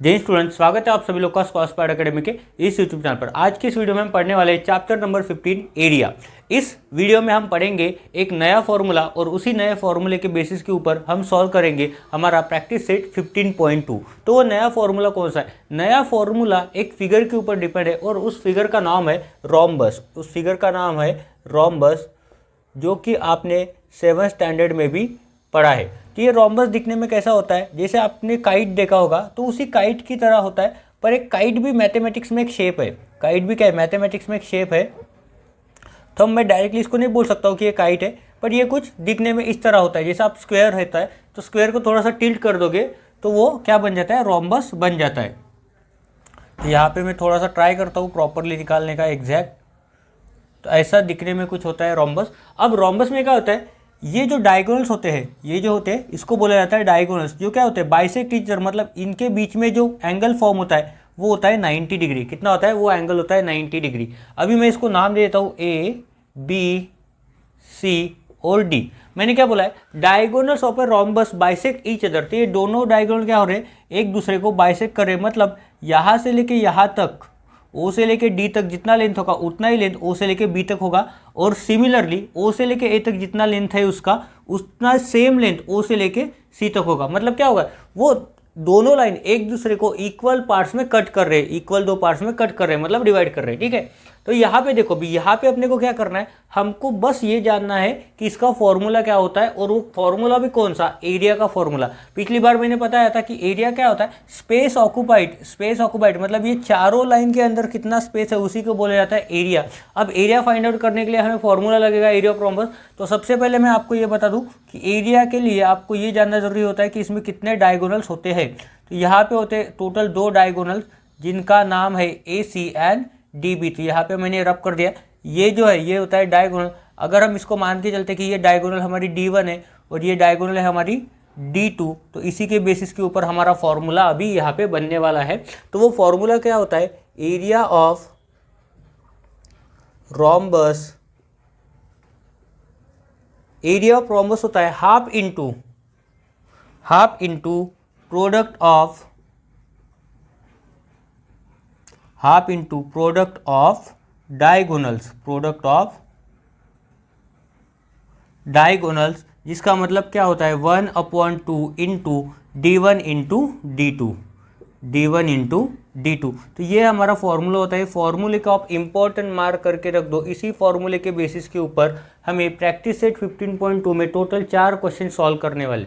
जय स्टूडेंट, स्वागत है आप सभी लोग का स्कॉलर स्क्वाड एकेडमी के इस यूट्यूब चैनल पर। आज की इस वीडियो में हम पढ़ने वाले हैं चैप्टर नंबर 15 एरिया। इस वीडियो में हम पढ़ेंगे एक नया फॉर्मूला और उसी नए फॉर्मूले के बेसिस के ऊपर हम सॉल्व करेंगे हमारा प्रैक्टिस सेट 15.2। तो वो नया फॉर्मूला कौन सा है? नया फॉर्मूला एक फिगर के ऊपर डिपेंड है और उस फिगर का नाम है रोम्बस। उस फिगर का नाम है रोम्बस, जो कि आपने 7th स्टैंडर्ड में भी पढ़ा है। तो ये रोम्बस दिखने में कैसा होता है? जैसे आपने काइट देखा होगा तो उसी काइट की तरह होता है, पर एक काइट भी मैथमेटिक्स में एक शेप है। काइट भी क्या है? मैथमेटिक्स में एक शेप है। तो मैं डायरेक्टली इसको नहीं बोल सकता हूँ कि ये काइट है, पर ये कुछ दिखने में इस तरह होता है। जैसे आप स्क्वायर रहता है तो स्क्वायर को थोड़ा सा टिल्ट कर दोगे तो वो क्या बन जाता है? रोम्बस बन जाता है। तो यहाँ पे मैं थोड़ा सा ट्राई करता हूँ प्रॉपरली निकालने का एग्जैक्ट। तो ऐसा दिखने में कुछ होता है रोम्बस। अब रोम्बस में क्या होता है? ये जो डायगोनल्स होते हैं, ये जो होते हैं, इसको बोला जाता है डायगोनल्स। जो क्या होते हैं? बाइसेक्ट ईच अदर, मतलब इनके बीच में जो एंगल फॉर्म होता है वो होता है 90 डिग्री। कितना होता है? वो एंगल होता है 90 डिग्री। अभी मैं इसको नाम दे देता हूँ ए, बी, सी और डी। मैंने क्या बोला है? Diagonals of a rhombus bisect each other. तो ये दोनों डायगोनल क्या हो रहे हैं? एक दूसरे को बाइसेक्ट कर रहे हैं। मतलब यहाँ से लेके यहाँ तक, ओ से लेके डी तक जितना लेंथ होगा उतना ही लेंथ ओ से लेके बी तक होगा, और सिमिलरली ओ से लेके ए तक जितना लेंथ है उसका उतना सेम लेंथ ओ से लेके सी तक होगा। मतलब क्या होगा? वो दोनों लाइन एक दूसरे को इक्वल पार्ट्स में कट कर रहे हैं, इक्वल दो पार्ट्स में कट कर रहे हैं, मतलब डिवाइड कर रहे हैं। ठीक है। तो यहाँ पे देखो भी, यहाँ पे अपने को क्या करना है? हमको बस ये जानना है कि इसका फॉर्मूला क्या होता है, और वो फॉर्मूला भी कौन सा? एरिया का फॉर्मूला। पिछली बार मैंने बताया था कि एरिया क्या होता है? Space occupied. स्पेस ऑक्युपाइड मतलब ये चारों लाइन के अंदर कितना स्पेस है उसी को बोला जाता है एरिया। अब एरिया फाइंड आउट करने के लिए हमें फॉर्मूला लगेगा एरिया ऑफ रोम्बस। तो सबसे पहले मैं आपको ये बता दूं कि एरिया के लिए आपको ये जानना जरूरी होता है कि इसमें कितने डायगोनल्स होते हैं। तो यहाँ पे होते टोटल 2 डायगोनल्स, जिनका नाम है ए सी एंड डी बी। तो यहाँ पे मैंने रब कर दिया। ये जो है ये होता है डायगोनल। अगर हम इसको मान के चलते कि ये डायगोनल हमारी D1 है और ये डायगोनल है हमारी D2, तो इसी के बेसिस के ऊपर हमारा फॉर्मूला अभी यहाँ पे बनने वाला है। तो वो फॉर्मूला क्या होता है? Area of rhombus, area of rhombus होता है half into product of diagonals, जिसका मतलब क्या होता है? 1/2 इंटू D1 इंटू D2। तो ये हमारा फॉर्मूला होता है। फॉर्मूले का आप इंपॉर्टेंट मार्क करके रख दो। इसी फॉर्मूले के बेसिस के ऊपर हमें प्रैक्टिस सेट 15.2 में टोटल 4 क्वेश्चन सॉल्व करने वाले,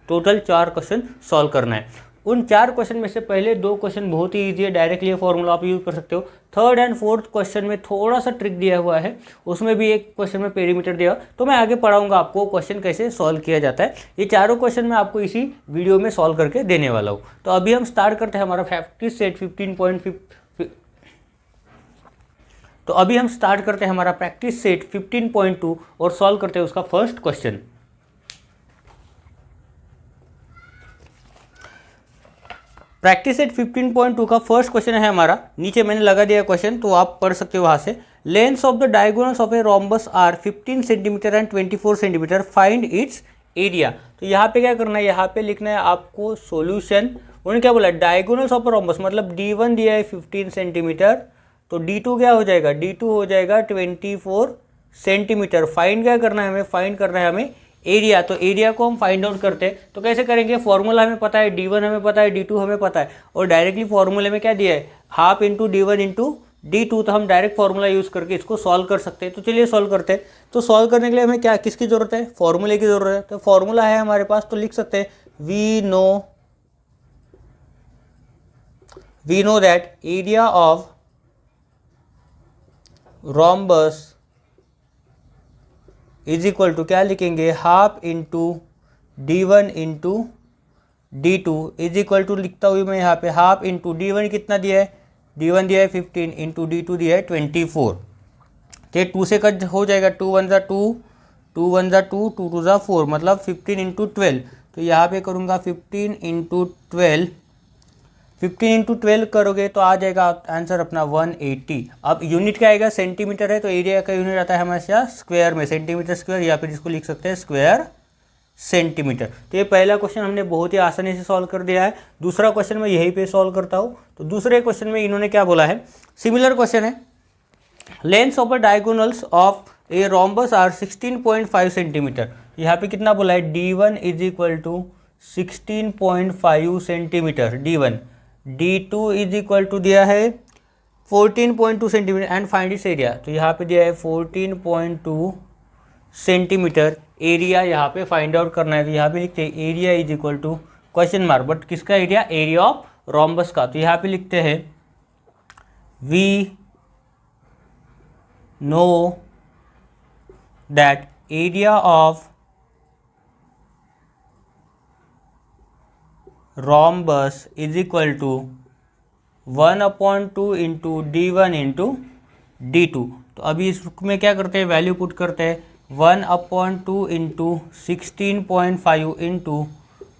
टोटल 4 क्वेश्चन सॉल्व करना है। उन 4 क्वेश्चन में से पहले 2 क्वेश्चन बहुत ही ईजी है, डायरेक्टली ये फॉर्मूला आप यूज कर सकते हो। 3rd एंड 4th क्वेश्चन में थोड़ा सा ट्रिक दिया हुआ है, उसमें भी एक क्वेश्चन में पेरीमीटर दिया, तो मैं आगे पढ़ाऊंगा आपको क्वेश्चन कैसे सॉल्व किया जाता है। ये चारों क्वेश्चन मैं आपको इसी वीडियो में सॉल्व करके देने वाला हूँ। तो अभी हम स्टार्ट करते हैं हमारा प्रैक्टिस सेट 15.2 और सॉल्व करते हैं उसका फर्स्ट क्वेश्चन। प्रैक्टिस सेट 15.2 का फर्स्ट क्वेश्चन है हमारा। नीचे मैंने लगा दिया क्वेश्चन, तो आप पढ़ सकते हो वहाँ से। Lengths of the diagonals of a rhombus are 15 centimetre and 24 centimetre, find its area. तो यहाँ पे क्या करना है? यहाँ पे लिखना है आपको सॉल्यूशन। उन्होंने क्या बोला? डायगोनल्स ऑफ रोम्बस, मतलब D1 दिया है 15 सेंटीमीटर, तो D2 क्या हो जाएगा? D2 हो जाएगा 24 सेंटीमीटर। फाइंड क्या करना है हमें? फाइंड करना है हमें एरिया। तो एरिया को हम फाइंड आउट करते हैं, तो कैसे करेंगे? फॉर्मूला हमें पता है, D1 हमें पता है, D2 हमें पता है, और डायरेक्टली फॉर्मूले में क्या दिया है? Half into D1 into D2। तो हम डायरेक्ट फॉर्मूला यूज करके इसको सॉल्व कर सकते हैं। तो चलिए सॉल्व करते हैं। तो सॉल्व करने के लिए हमें क्या, किसकी जरूरत है? फॉर्मूले की जरूरत है। तो फॉर्मूला है हमारे पास, तो लिख सकते हैं we know that area of rhombus is equal to, क्या लिखेंगे? Half into D1 into D2 is equal to, लिखता हुई मैं यहाँ पे हाफ इंटू D1 कितना दिया है? D1 दिया है 15 इंटू D2 दिया है 24। तो 2 से कट हो जाएगा, 2 1 ज़ा 2, 2 1 ज़ा 2, 2 2 ज़ा 4, मतलब 15 इंटू 12। तो यहाँ पे करूँगा 15 इंटू 12, 15 इंटू 12 करोगे तो आ जाएगा आंसर अपना 180। अब यूनिट क्या आएगा? सेंटीमीटर है, तो एरिया का यूनिट आता है हमेशा स्क्वायर में, सेंटीमीटर स्क्वायर, या फिर इसको लिख सकते हैं स्क्वायर सेंटीमीटर। तो ये पहला क्वेश्चन हमने बहुत ही आसानी से सॉल्व कर दिया है। दूसरा क्वेश्चन मैं यहीं पे सॉल्व करता हूँ। तो दूसरे क्वेश्चन में इन्होंने क्या बोला है, सिमिलर क्वेश्चन है, length of a diagonals of a rhombus are 16.5 centimetre. यहाँ पे कितना बोला है, D1 is equal to 16.5 centimetre D1, D2 is equal to दिया है 14.2 centimetre and find its area. तो यहाँ पे दिया है 14.2 सेंटीमीटर एरिया यहाँ पे फाइंड आउट करना है। तो यहाँ पे लिखते हैं area is equal to question mark, but किसका एरिया, एरिया ऑफ रोम्बस का। तो यहाँ पे लिखते हैं we know that area of rhombus is equal to 1/2 into D1 into D2। तो अभी इसमें क्या करते हैं, वैल्यू पुट करते हैं 1/2 इंटू 16.5 इंटू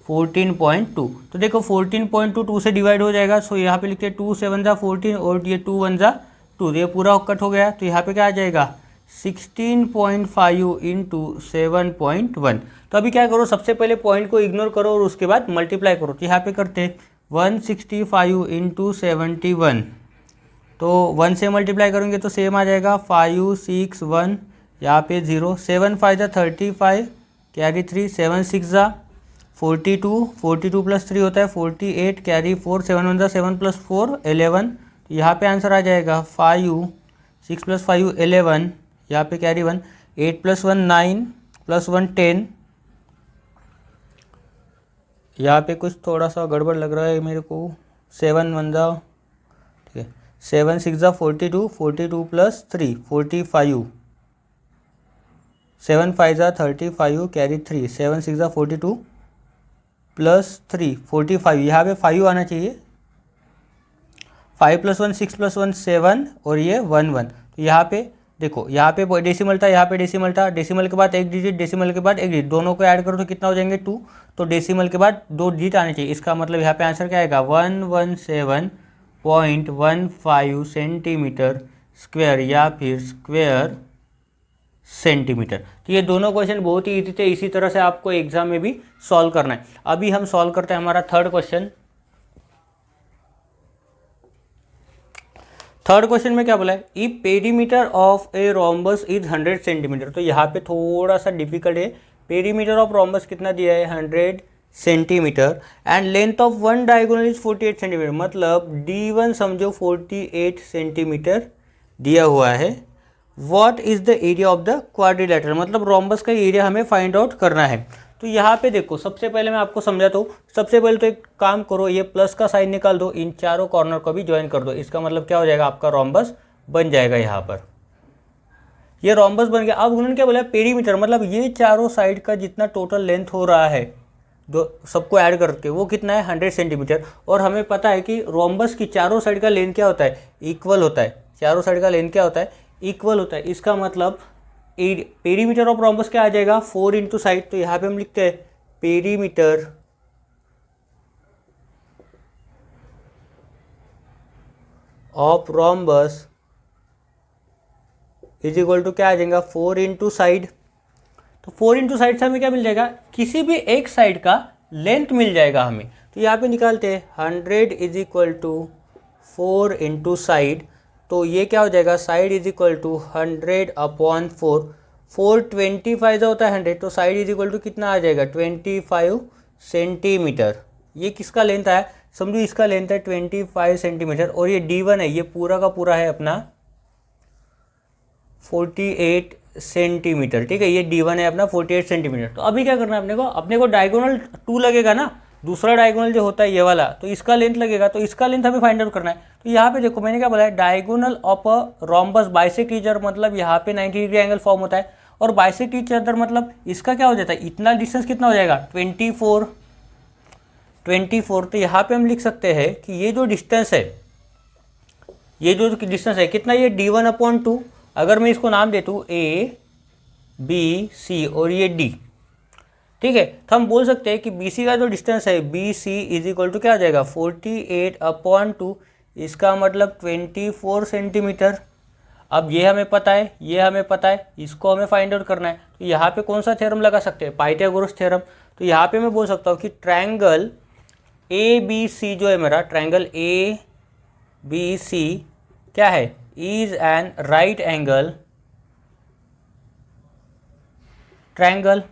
14.2। तो देखो 14.2 2 से डिवाइड हो जाएगा, सो यहाँ पे लिखते हैं 2 7 जा 14 और ये 2 1 जा 2, ये पूरा कट हो गया। तो यहाँ पे क्या आ जाएगा 16.5 इंटू 7.1। तो अभी क्या करो, सबसे पहले पॉइंट को इग्नोर करो और उसके बाद मल्टीप्लाई करो। तो यहाँ पे करते हैं 165 इंटू 71, तो 1 से मल्टीप्लाई करेंगे तो सेम आ जाएगा 5 6 1, यहाँ पे 0, 7 5 जा 35 कैरी 3, 7 6 जा 42, 42 प्लस 3 होता है 48 कैरी 4, 7 1 जा 7 प्लस 4 11। तो यहाँ पे आंसर आ जाएगा 5 6 प्लस 5 11, यहाँ पे कैरी 1, 8 प्लस 1 9 प्लस 1 10। यहाँ पे कुछ थोड़ा सा गड़बड़ लग रहा है मेरे को, 7 1 जा, ठीक है, 7 6 जा 42, 42 प्लस 3 45, 7 5 जा 35 कैरी 3, 7 6 जा 42 प्लस 3 45, यहाँ पे 5 आना चाहिए, 5 प्लस 1 6 प्लस 1 7 और ये 1 1। तो यहाँ पे देखो, यहाँ पे डेसिमल था, यहाँ पे डेसिमल था, डेसिमल के बाद एक डिजिट, डेसिमल के बाद एक डिजिट, दोनों को ऐड करो तो कितना हो जाएंगे 2। तो डेसिमल के बाद 2 डिजिट आने चाहिए, इसका मतलब यहाँ पे आंसर क्या आएगा 117.15 सेंटीमीटर स्क्वायर या फिर स्क्वायर सेंटीमीटर। तो ये दोनों क्वेश्चन बहुत ही ईजी थे, इसी तरह से आपको एग्जाम में भी सॉल्व करना है। अभी हम सॉल्व करते हैं हमारा थर्ड क्वेश्चन। थर्ड क्वेश्चन में क्या बोला है, if perimeter of a rhombus is 100 centimetre. तो यहाँ पे थोड़ा सा डिफिकल्ट है, पेरीमीटर ऑफ रोम्बस कितना दिया है 100 centimetre and length of one diagonal is 48 centimetre, मतलब D1 समझो 48 सेंटीमीटर दिया हुआ है। What is the area of the quadrilateral, मतलब रोम्बस का एरिया हमें फाइंड आउट करना है। तो यहाँ पे देखो, सबसे पहले मैं आपको समझाता हूँ। सबसे पहले तो एक काम करो, ये प्लस का साइन निकाल दो, इन चारों कॉर्नर को भी ज्वाइन कर दो, इसका मतलब क्या हो जाएगा, आपका रोम्बस बन जाएगा। यहाँ पर ये रोम्बस बन गया। अब उन्होंने क्या बोला, पेरीमीटर, मतलब ये चारों साइड का जितना टोटल लेंथ हो रहा है दो सबको ऐड करके वो कितना है 100 सेंटीमीटर। और हमें पता है कि रोम्बस की चारों साइड का लेंथ क्या होता है, इक्वल होता है। चारों साइड का लेंथ क्या होता है, इक्वल होता है। इसका मतलब पेरीमीटर ऑफ रोम्बस क्या आ जाएगा 4 इंटू साइड। तो यहाँ पे हम लिखते हैं perimeter of rhombus is equal to क्या आ जाएगा 4 इंटू साइड। तो 4 इंटू साइड से हमें क्या मिल जाएगा, किसी भी एक साइड का लेंथ मिल जाएगा हमें। तो यहाँ पे निकालते हैं 100 is equal to 4 into side. तो ये क्या हो जाएगा, साइड इज इक्वल टू 100/4, 425 जो होता है 100, तो साइड इज इक्वल टू कितना आ जाएगा 25 सेंटीमीटर। ये किसका लेंथ है, समझो इसका लेंथ है 25 सेंटीमीटर और ये D1 है, ये पूरा का पूरा है अपना 48 सेंटीमीटर। ठीक है, ये D1 है अपना 48 सेंटीमीटर। तो अभी क्या करना है अपने को डायगोनल 2 लगेगा ना, दूसरा डायगोनल जो होता है ये वाला, तो इसका लेंथ लगेगा। तो इसका लेंथ हमें फाइंड आउट करना है। तो यहाँ पे देखो मैंने क्या बोला है, diagonal of a rhombus bisect each other, मतलब यहाँ पे 90 डिग्री एंगल फॉर्म होता है। और बाइसेक्ट ईच अदर मतलब इसका क्या हो जाता है, इतना डिस्टेंस कितना हो जाएगा 24। तो यहाँ पे हम लिख सकते हैं कि ये जो डिस्टेंस है, ये जो डिस्टेंस है कितना, ये D1/2। अगर मैं इसको नाम दे दूँ A B C और ये D, ठीक है, तो हम बोल सकते हैं कि BC का जो डिस्टेंस है BC इज इक्वल टू क्या आ जाएगा 48/2, इसका मतलब 24 सेंटीमीटर। अब ये हमें पता है, ये हमें पता है, इसको हमें फाइंड आउट करना है। तो यहाँ पे कौन सा थ्योरम लगा सकते हैं, पाइथागोरस थ्योरम। तो यहाँ पे मैं बोल सकता हूँ कि ट्रायंगल ए बी सी जो है मेरा, ट्रायंगल ए बी सी क्या है, is an right angle triangle.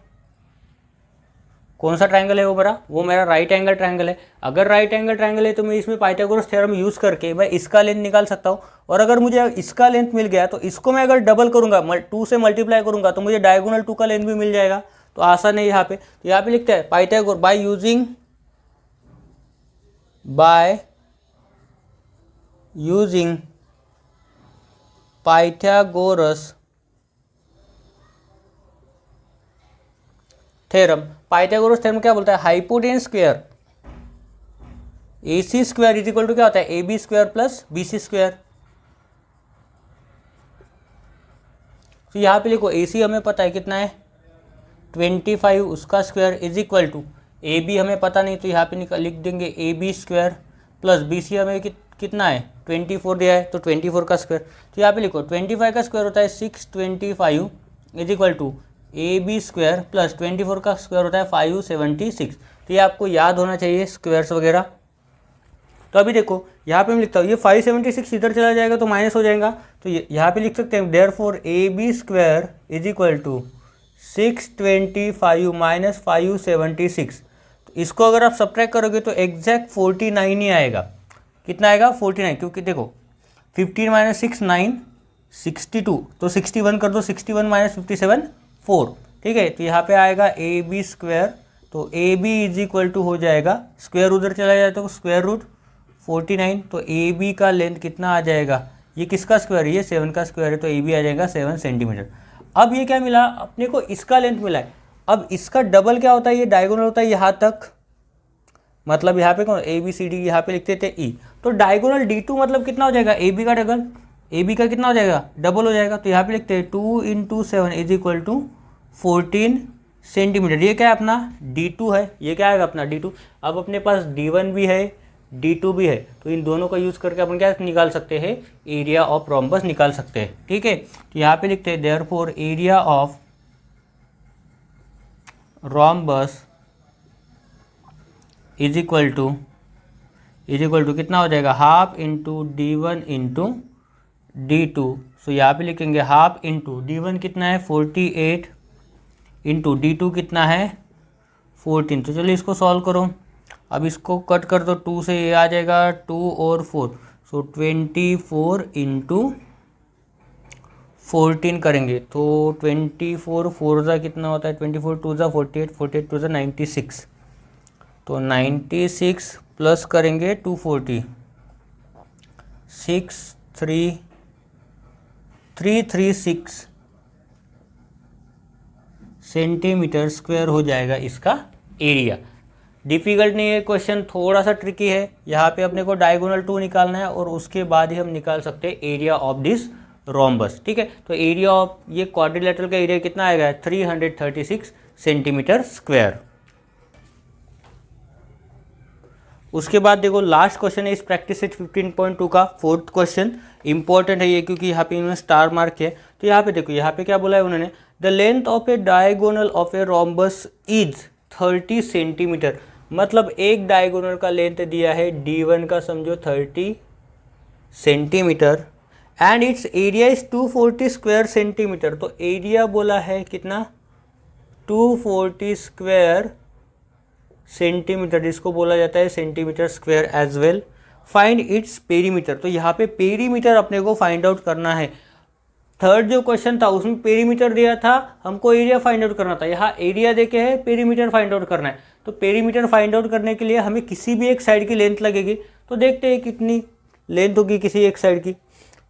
कौन सा ट्रायंगल है वो मेरा राइट एंगल ट्रायंगल है। अगर राइट एंगल ट्रायंगल है तो मैं इसमें पाइथागोरस थ्योरम यूज़ करके मैं इसका लेंथ निकाल सकता हूँ। और अगर मुझे इसका लेंथ मिल गया तो इसको मैं अगर डबल करूँगा, 2 से मल्टीप्लाई करूँगा, तो मुझे डायगोनल 2 का लेंथ भी मिल जाएगा। तो आसान है यहाँ पे। तो यहाँ पे लिखते हैं Pythagoras by using Pythagoras theorem. Pythagoras theorem क्या बोलता है, hypotenuse square AC square is equal to क्या होता है, AB square plus BC square. तो यहाँ पे लिखो AC हमें पता है कितना है 25, उसका square is equal to AB हमें पता नहीं, तो यहाँ पे लिख देंगे AB स्क्वायर प्लस BC हमें कितना है 24 दिया है, तो 24 का स्क्वायर। तो यहाँ पे लिखो 25 का स्क्वायर होता है 625 is equal to AB square plus 24 का स्क्वायर होता है 576। तो ये आपको याद होना चाहिए स्क्वायर्स वगैरह। तो अभी देखो यहाँ पे मैं लिखता हूँ, ये 576 इधर चला जाएगा तो माइनस हो जाएगा। तो यहाँ पे लिख सकते हैं therefore AB square is equal to 625 minus 576। तो इसको अगर आप सब्ट्रैक्ट करोगे तो एग्जैक्ट 49 ही आएगा। कितना आएगा 49, क्योंकि देखो 15 माइनस 6 9 62, तो 61 कर दो, 61 माइनस 57 4। ठीक है, तो यहाँ पे आएगा AB स्क्वायर, तो AB इज इक्वल टू हो जाएगा, स्क्वायर उधर चला जाए तो स्क्वायर रूट 49। तो AB का लेंथ कितना आ जाएगा, ये किसका स्क्वायर है, ये 7 का स्क्वायर है, तो AB आ जाएगा 7 सेंटीमीटर। अब ये क्या मिला अपने को, इसका लेंथ मिला है। अब इसका डबल क्या होता है, ये डायगोनल होता है यहाँ तक, मतलब यहाँ पे कौन ABCD, यहाँ पे लिखते थे E, तो डायगोनल D2 मतलब कितना हो जाएगा, AB का डबल, AB का कितना हो जाएगा, डबल हो जाएगा। तो यहाँ पे लिखते हैं 2 × 7 इज इक्वल टू 14 सेंटीमीटर। ये क्या है अपना D2 है, ये क्या आएगा अपना D2। अब अपने पास D1 भी है D2 भी है, तो इन दोनों का यूज़ करके अपन क्या निकाल सकते हैं, एरिया ऑफ रोम्बस निकाल सकते हैं। ठीक है, तो यहाँ पे लिखते हैं therefore area of rhombus is equal to कितना हो जाएगा, half into D1 into D2। सो यहाँ पे लिखेंगे हाफ इंटू D1 कितना है 48 इंटू D2 कितना है 14। तो चलिए इसको सॉल्व करो। अब इसको कट कर दो, 2 से ये आ जाएगा 2 और 4, सो 24 इंटू 14 करेंगे तो 24 4 ज़ा कितना होता है, 24 2 ज़ा 48, 48 2 ज़ा 96, तो 96 प्लस करेंगे 240, 336 सेंटीमीटर स्क्वायर हो जाएगा इसका एरिया। डिफ़िकल्ट नहीं है क्वेश्चन, थोड़ा सा ट्रिकी है। यहाँ पे अपने को डायगोनल 2 निकालना है और उसके बाद ही हम निकाल सकते हैं एरिया ऑफ दिस रोम्बस। ठीक है, तो एरिया ऑफ ये क्वाड्रिलेटरल का एरिया कितना आएगा 336 सेंटीमीटर स्क्वायर। उसके बाद देखो लास्ट क्वेश्चन है इस प्रैक्टिस सेट 15.2 का, फोर्थ क्वेश्चन इंपॉर्टेंट है ये, क्योंकि यहाँ पे इन्होंने स्टार मार्क किया है। तो यहाँ पे देखो, यहाँ पे क्या बोला है उन्होंने, the length of A diagonal of a rhombus is 30 centimetre. मतलब एक डायगोनल का लेंथ दिया है D1 का, समझो 30 centimetre, and it's area is 240 square centimetre. तो एरिया बोला है कितना 240 स्क्वायर सेंटीमीटर, इसको बोला जाता है centimetre square as well. Find its perimeter, तो यहाँ पे पेरीमीटर अपने को फाइंड आउट करना है। थर्ड जो क्वेश्चन था उसमें पेरीमीटर दिया था, हमको एरिया फाइंड आउट करना था। यहाँ एरिया देके है, पेरीमीटर फाइंड आउट करना है। तो पेरीमीटर फाइंड आउट करने के लिए हमें किसी भी एक साइड की लेंथ लगेगी। तो देखते हैं कितनी लेंथ होगी किसी एक साइड की।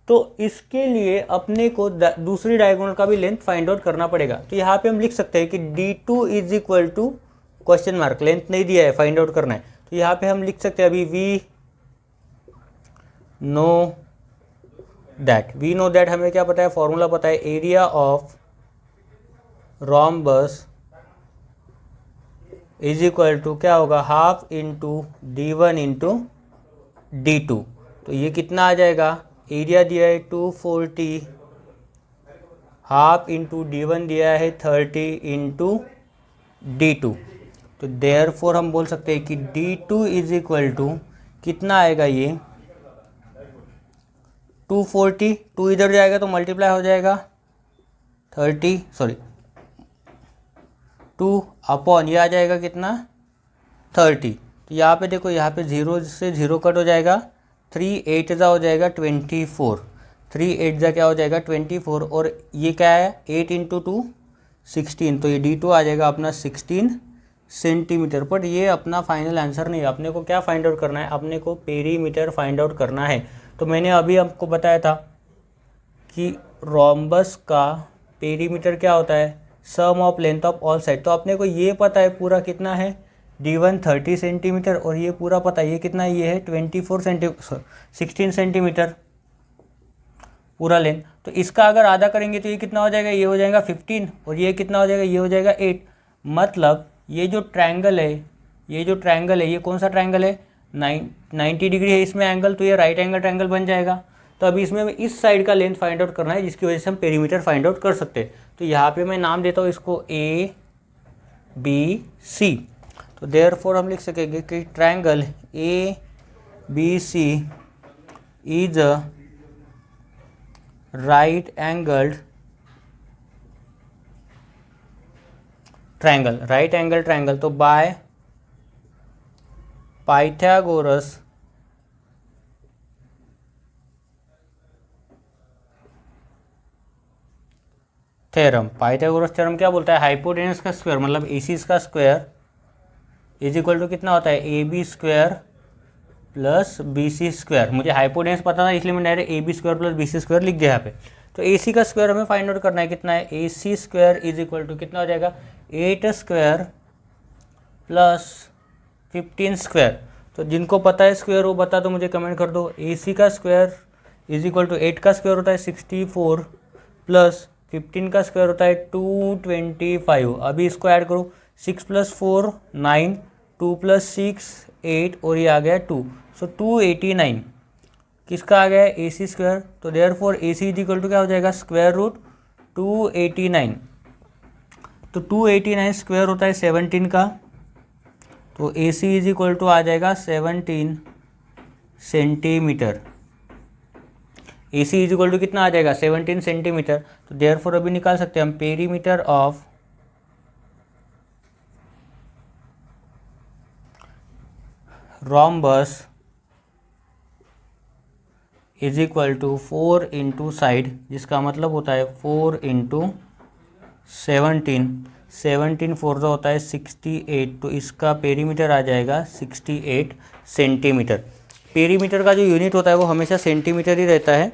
तो इसके लिए अपने को दूसरी डायगोनल का भी लेंथ फाइंड आउट करना पड़ेगा। तो यहाँ पे हम लिख सकते हैं कि D2 is equal to question mark, length नहीं दिया है, फाइंड आउट करना है। तो यहाँ पे हम लिख सकते हैं अभी वी नो दैट हमें क्या पता है, फॉर्मूला पता है, area of rhombus is equal to क्या होगा, half into D1 into D2। तो ये कितना आ जाएगा एरिया दिया है 240 हाफ इंटू D1 दिया है 30 इंटू D2। तो देयरफॉर हम बोल सकते हैं कि D2 इज इक्वल टू कितना आएगा, ये 240, 2 इधर जाएगा तो मल्टीप्लाई हो जाएगा 2 अपॉन ये आ जाएगा कितना 30। तो यहाँ पे देखो, यहाँ पे 0 से 0 कट हो जाएगा, 3 8 जा हो जाएगा 24, 3 8 जा क्या हो जाएगा 24, और ये क्या है 8 इंटू 2 16, तो ये D2 आ जाएगा अपना 16 सेंटीमीटर। बट ये अपना फाइनल आंसर नहीं है, अपने को क्या फाइंड आउट करना है, अपने को पेरीमीटर फाइंड आउट करना है। तो मैंने अभी आपको बताया था कि रोम्बस का पेरीमीटर क्या होता है, sum of length of all side. तो अपने को ये पता है पूरा कितना है D1 30 सेंटीमीटर, और ये पूरा पता है ये कितना है, ये है 16 सेंटीमीटर पूरा लेंथ। तो इसका अगर आधा करेंगे तो ये कितना हो जाएगा, ये हो जाएगा 15, और ये कितना हो जाएगा, ये हो जाएगा 8। मतलब ये जो ट्रायंगल है, ये कौन सा ट्रायंगल है, 90 डिग्री है इसमें एंगल, तो ये राइट एंगल ट्रायंगल बन जाएगा। तो अभी इसमें इस साइड का लेंथ फाइंड आउट करना है, जिसकी वजह से हम पेरीमीटर फाइंड आउट कर सकते हैं। तो यहाँ पे मैं नाम देता हूँ इसको ABC। तो देयरफॉर हम लिख सकेंगे कि triangle ABC is a right angled triangle. तो by Pythagoras theorem. Pythagoras theorem क्या बोलता है, हाइपोटेनस का स्क्वायर मतलब AC का स्क्वायर इज इक्वल टू कितना होता है, AB square plus BC square. मुझे हाइपोटेनस पता था इसलिए मैं direct AB square plus BC square लिख दिया यहाँ पे। तो AC का स्क्वायर हमें फाइंड आउट करना है, कितना है, AC square is equal to कितना हो जाएगा, 8 स्क्वायर प्लस 15 स्क्वायर। तो जिनको पता है स्क्वायर वो बता दो, मुझे कमेंट कर दो। AC का स्क्वायर इज इक्वल टू 8 का स्क्वायर होता है 64 प्लस 15 का स्क्वायर होता है 225। अभी इसको ऐड करो, 6 + 4 9, 2 + 6 8, और ये आ गया 2, सो 289 किसका आ गया, AC स्क्वायर। तो therefore AC is equal to क्या हो जाएगा, स्क्वायर रूट 289। तो 289 स्क्वायर होता है 17 का, तो AC इज इक्वल टू आ जाएगा 17 centimetre. AC is equal to कितना आ जाएगा, 17 सेंटीमीटर। तो देयरफॉर अभी निकाल सकते हैं हम perimeter of rhombus is equal to 4 into side, जिसका मतलब होता है 4 इंटू 17, 17 4 जो होता है 68। तो इसका पेरीमीटर आ जाएगा 68 सेंटीमीटर। पेरीमीटर का जो यूनिट होता है वो हमेशा सेंटीमीटर ही रहता है।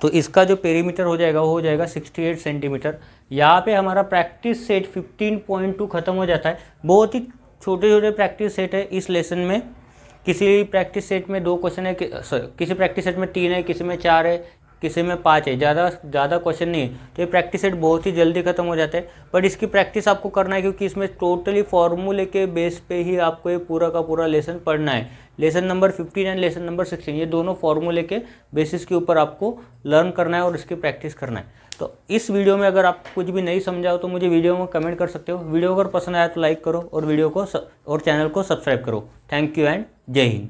तो इसका जो पेरीमीटर हो जाएगा वो हो जाएगा 68 सेंटीमीटर। यहाँ पे हमारा प्रैक्टिस सेट 15.2 खत्म हो जाता है। बहुत ही छोटे छोटे प्रैक्टिस सेट है इस लेसन में। किसी प्रैक्टिस सेट में 2 क्वेश्चन है, किसी प्रैक्टिस सेट में 3 है, किसी में 4 है, किसी में 5 है, ज़्यादा क्वेश्चन नहीं है। तो ये प्रैक्टिस सेट बहुत ही जल्दी खत्म हो जाता है, बट इसकी प्रैक्टिस आपको करना है क्योंकि इसमें टोटली फॉर्मूले के बेस पे ही आपको ये पूरा का पूरा लेसन पढ़ना है। Lesson number 15 and lesson number 16 ये दोनों फॉर्मूले के बेसिस के ऊपर आपको लर्न करना है और इसकी प्रैक्टिस करना है। तो इस वीडियो में अगर आप कुछ भी नहीं समझा हो तो मुझे वीडियो में कमेंट कर सकते हो। वीडियो अगर पसंद आया तो लाइक करो और वीडियो को और चैनल को सब्सक्राइब करो। थैंक यू एंड जय हिंद।